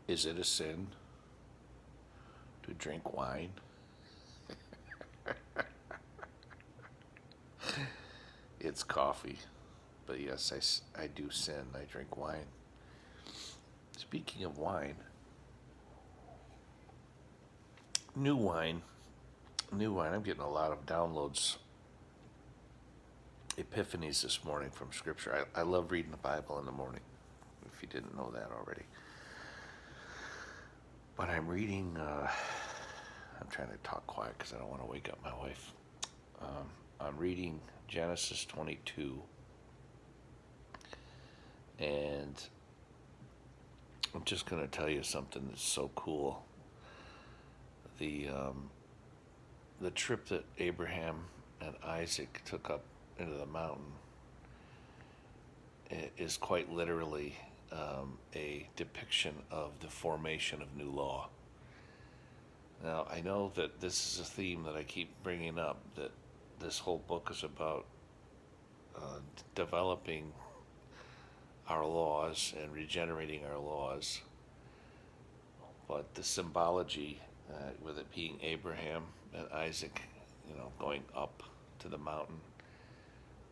Is it a sin to drink wine? It's coffee. But yes, I do sin. I drink wine. Speaking of wine, new wine, new wine. I'm getting a lot of downloads, epiphanies this morning from Scripture. I love reading the Bible in the morning, if you didn't know that already. But I'm reading, I'm trying to talk quiet because I don't want to wake up my wife. I'm reading Genesis 22, and I'm just going to tell you something that's so cool. The trip that Abraham and Isaac took up into the mountain is quite literally a depiction of the formation of new law. Now, I know that this is a theme that I keep bringing up, that this whole book is about developing our laws and regenerating our laws. But the symbology, with it being Abraham and Isaac, going up to the mountain,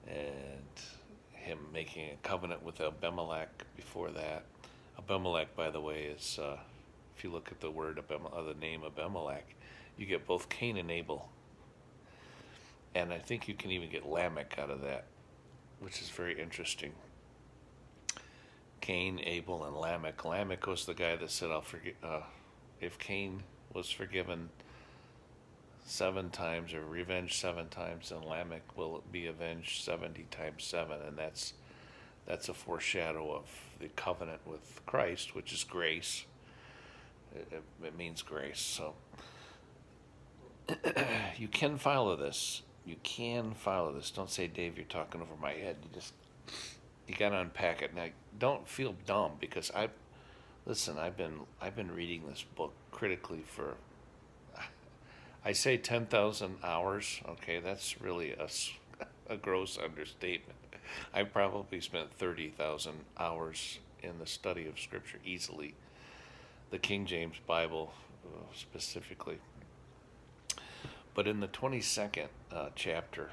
and him making a covenant with Abimelech before that. Abimelech, by the way, is, if you look at the word the name Abimelech, you get both Cain and Abel. And I think you can even get Lamech out of that, which is very interesting. Cain, Abel, and Lamech. Lamech was the guy that said, if Cain was forgiven 7 times or revenged 7 times, then Lamech will be avenged 70 times 7. And that's a foreshadow of the covenant with Christ, which is grace. It means grace. So you can follow this. You can follow this. Don't say, Dave, you're talking over my head. You got to unpack it. Now, don't feel dumb, because I've been reading this book critically for, I say 10,000 hours. Okay, that's really a gross understatement. I probably spent 30,000 hours in the study of Scripture easily, the King James Bible specifically. But in the 22nd chapter,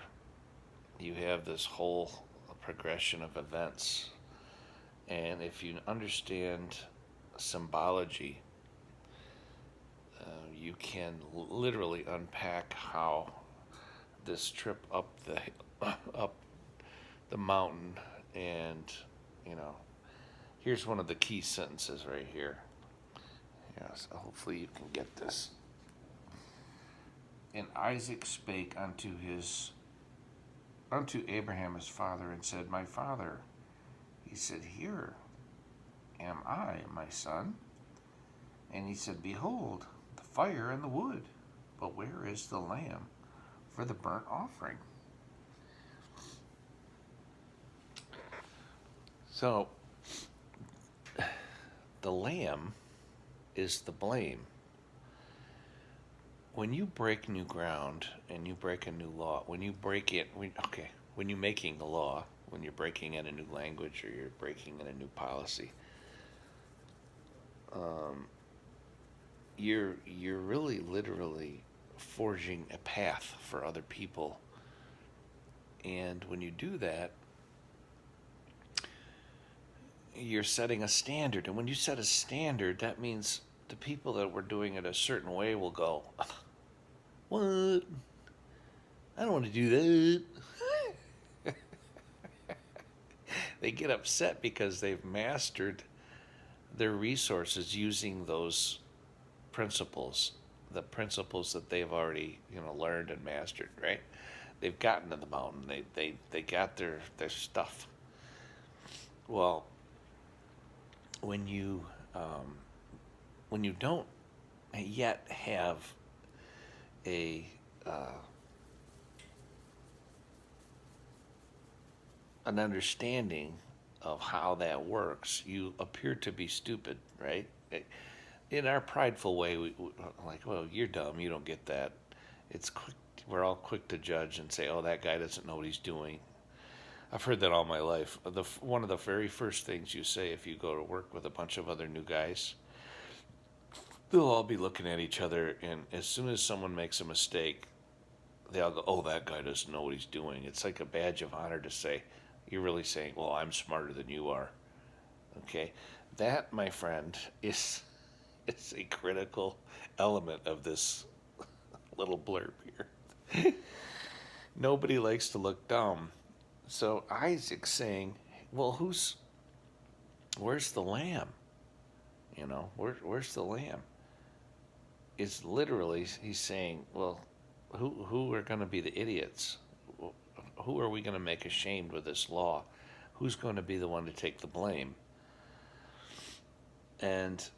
you have this whole progression of events. And if you understand symbology, you can literally unpack how this trip up the mountain, and here's one of the key sentences right here. Yes, hopefully you can get this. And Isaac spake unto Abraham his father, and said, My father. He said, Here am I, my son. And he said, Behold, the fire and the wood, but where is the lamb for the burnt offering? So, the lamb is the blame. When you break new ground and you break a new law, when you're making a law, when you're breaking in a new language or you're breaking in a new policy, you're really literally forging a path for other people. And when you do that, you're setting a standard. And when you set a standard, that means the people that were doing it a certain way will go, what? I don't want to do that. They get upset because they've mastered their resources using those principles, the principles that they've already learned and mastered, right? They've gotten to the mountain. They got their stuff. Well, when you don't yet have an understanding of how that works, you appear to be stupid, right? In our prideful way, we like, well, you're dumb, you don't get that. It's quick. We're all quick to judge and say, oh, that guy doesn't know what he's doing. I've heard that all my life. One of the very first things you say if you go to work with a bunch of other new guys they'll all be looking at each other, and as soon as someone makes a mistake, they all go, "Oh, that guy doesn't know what he's doing." It's like a badge of honor to say, you're really saying, "Well, I'm smarter than you are." Okay, that, my friend, is a critical element of this little blurb here. Nobody likes to look dumb. So Isaac's saying, "Well, where's the lamb? Where's the lamb?" It's literally, he's saying, well, who are going to be the idiots? Who are we going to make ashamed with this law? Who's going to be the one to take the blame? And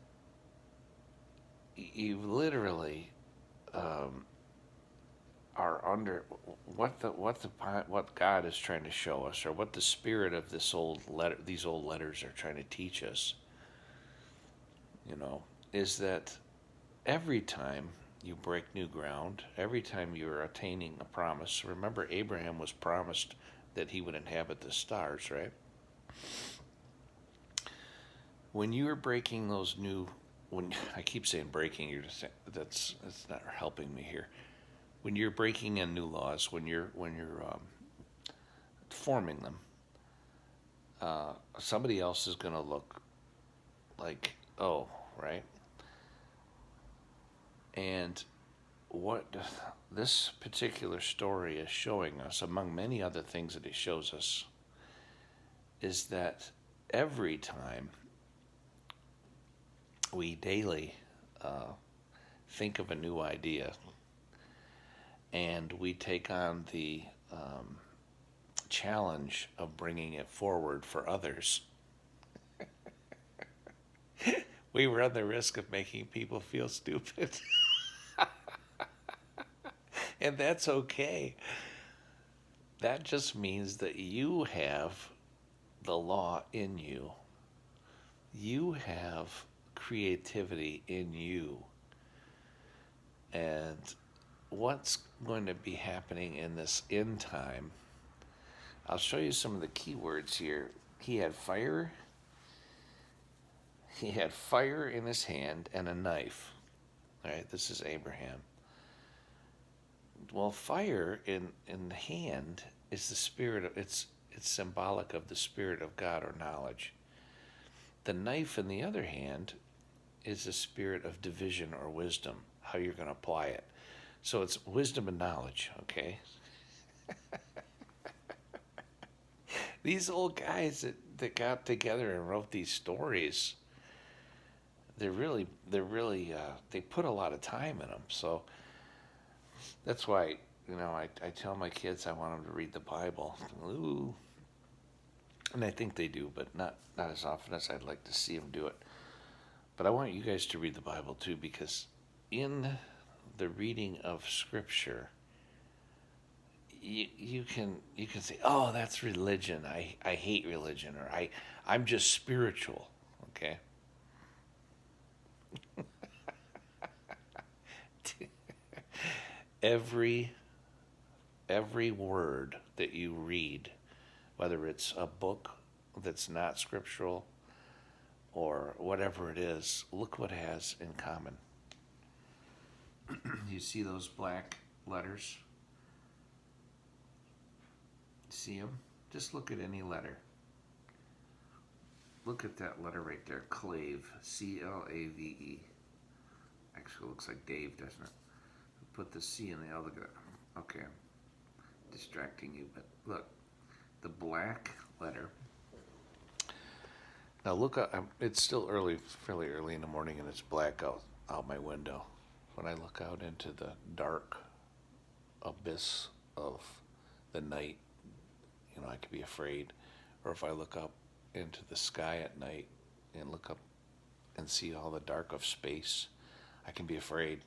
you literally are under what God is trying to show us, or what the spirit of these old letters are trying to teach us. Is that every time you break new ground, every time you're attaining a promise. Remember, Abraham was promised that he would inhabit the stars, right? When you're breaking when I keep saying breaking, that's not helping me here. When you're breaking in new laws, when you're forming them, somebody else is going to look like, oh, right? And what this particular story is showing us, among many other things that it shows us, is that every time we daily think of a new idea and we take on the challenge of bringing it forward for others, we run the risk of making people feel stupid. And that's okay. That just means that you have the law in you. You have creativity in you. And what's going to be happening in this end time, I'll show you some of the key words here. He had fire in his hand and a knife. All right, this is Abraham. Well, fire in the hand is the spirit of, it's symbolic of the spirit of God or knowledge. The knife in the other hand is the spirit of division or wisdom, how you're going to apply it. So it's wisdom and knowledge, okay? These old guys that got together and wrote these stories, they put a lot of time in them. So that's why, I tell my kids I want them to read the Bible. Ooh. And I think they do, but not as often as I'd like to see them do it. But I want you guys to read the Bible too, because in the reading of Scripture, you can say, "Oh, that's religion. I hate religion," or I'm just spiritual. Okay. Every word that you read, whether it's a book that's not scriptural or whatever it is, look what it has in common. You see those black letters? See them? Just look at any letter. Look at that letter right there, clave, C-L-A-V-E. Actually looks like Dave, doesn't it? Put the C in the L. Okay, I'm distracting you, but look, the black letter. Now look, it's still fairly early in the morning, and it's black out my window. When I look out into the dark abyss of the night, I could be afraid. Or if I look up into the sky at night and look up and see all the dark of space, I can be afraid.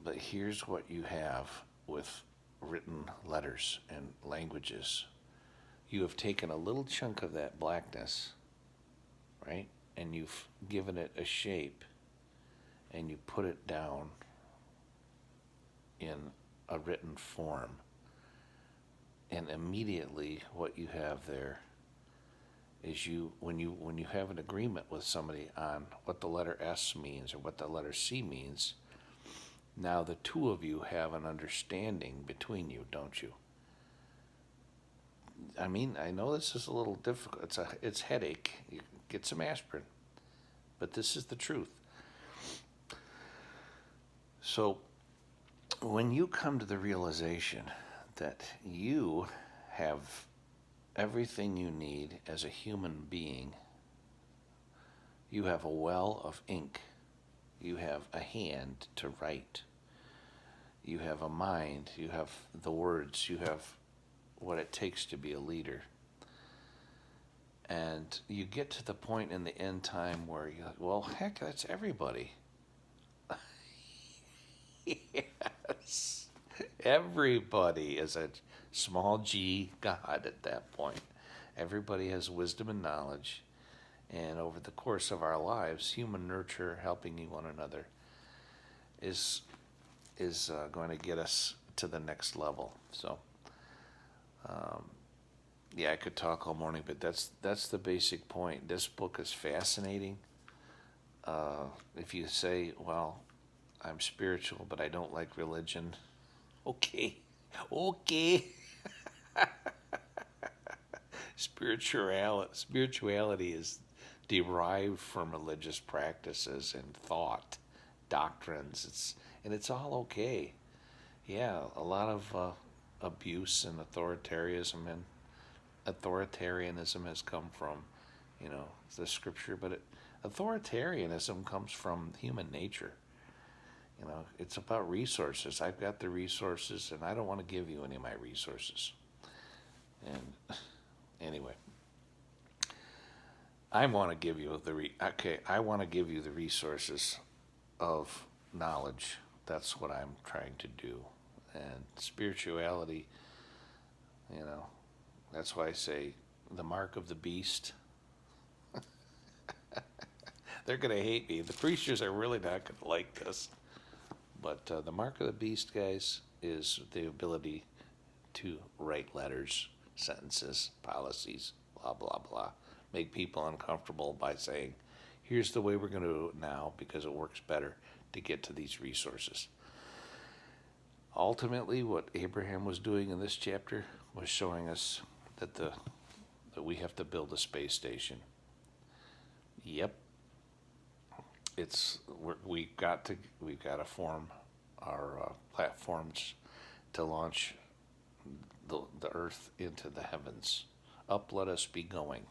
But here's what you have with written letters and languages. You have taken a little chunk of that blackness, right? And you've given it a shape, and you put it down in a written form. And immediately what you have there is when you have an agreement with somebody on what the letter S means or what the letter C means, now the two of you have an understanding between you, don't you? I mean, I know this is a little difficult. It's headache. You get some aspirin, but this is the truth. So when you come to the realization that you have everything you need as a human being, you have a well of ink, you have a hand to write, you have a mind, you have the words, you have what it takes to be a leader. And you get to the point in the end time where you're like, well, heck, that's everybody. Yes. Everybody is a small g God at that point. Everybody has wisdom and knowledge. And over the course of our lives, human nurture, helping one another, is going to get us to the next level. So, yeah, I could talk all morning, but that's the basic point. This book is fascinating. If you say, well, I'm spiritual, but I don't like religion, okay, okay. Spirituality is derived from religious practices and thought, doctrines. It's all okay. Yeah, a lot of abuse and authoritarianism has come from, the scripture, but authoritarianism comes from human nature. It's about resources. I've got the resources, and I don't want to give you any of my resources. And anyway, I want to give you I want to give you the resources of knowledge. That's what I'm trying to do. And spirituality, that's why I say the mark of the beast. They're going to hate me. The preachers are really not going to like this. But the mark of the beast, guys, is the ability to write letters, sentences, policies, blah, blah, blah. Make people uncomfortable by saying, here's the way we're going to do it now because it works better to get to these resources. Ultimately, what Abraham was doing in this chapter was showing us that we have to build a space station. Yep. We've got to form our platforms to launch the earth into the heavens. Up, let us be going.